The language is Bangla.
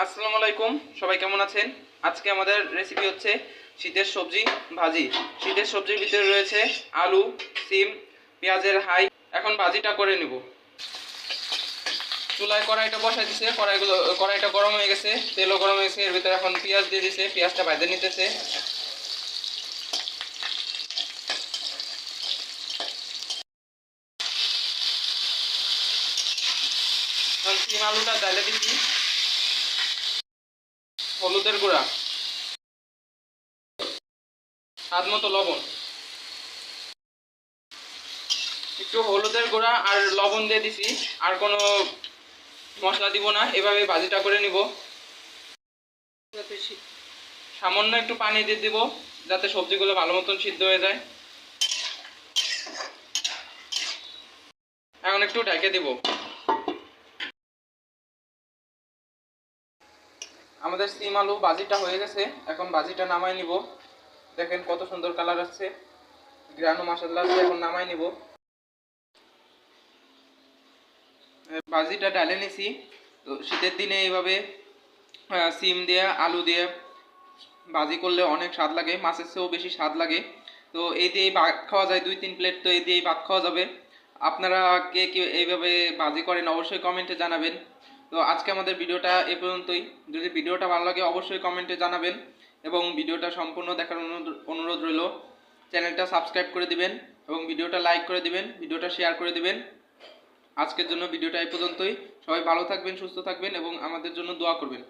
আসসালামু আলাইকুম, সবাই কেমন আছেন? আজকে আমাদের রেসিপি হচ্ছে শীতের সবজি ভাজি। শীতের সবজির ভিতরে রয়েছে আলু, সিম, পেঁয়াজের হাই। এখন ভাজিটা করে নিব। চুলায় কড়াইটা বসাই দিছে, কড়াইটা গরম হয়ে গেছে, তেলও গরম হয়ে গেছে। এর ভিতরে এখন পেঁয়াজ দিয়ে দিছে, পেঁয়াজটা ভাজে নিতেছে। এখন সিম আলুটা ডালে দিচ্ছি। হলুদের গুঁড়া, স্বাদ মতো লবণ, একটু হলুদের গুঁড়া আর লবণ দিয়ে দিছি। আর কোনো মশলা দিব না, এভাবে ভাজিটা করে নিব। সামান্য একটু পানি দিয়ে দিব যাতে সবজিগুলো ভালো মতন সিদ্ধ হয়ে যায়। এখন একটু ঢেকে দিব। আমাদের সিম আলু ভাজিটা হয়ে গেছে, এখন ভাজিটা নামাই নিব। দেখেন কত সুন্দর কালার আসছে, গ্রানো মাসাল্লাহ আসছে। এখন নামাই নিব। ভাজিটা ডালে নিছি। তো শীতের দিনে এইভাবে সিম দিয়ে আলু দিয়ে ভাজি করলে অনেক স্বাদ লাগে, মাছের চেয়েও বেশি স্বাদ লাগে। তো এই দিয়েই ভাত খাওয়া যায় 2-3 প্লেট, তো এই দিয়েই ভাত খাওয়া যাবে। আপনারা কে কে এইভাবে ভাজি করেন অবশ্যই কমেন্টে জানাবেন। তো আজকে আমাদের ভিডিওটা এ পর্যন্তই। যদি ভিডিওটা ভালো লাগে অবশ্যই কমেন্টে জানাবেন এবং ভিডিওটা সম্পূর্ণ দেখার অনুরোধ রইল। চ্যানেলটা সাবস্ক্রাইব করে দিবেন এবং ভিডিওটা লাইক করে দিবেন, ভিডিওটা শেয়ার করে দিবেন। আজকের জন্য ভিডিওটা এই পর্যন্তই। সবাই ভালো থাকবেন, সুস্থ থাকবেন এবং আমাদের জন্য দোয়া করবেন।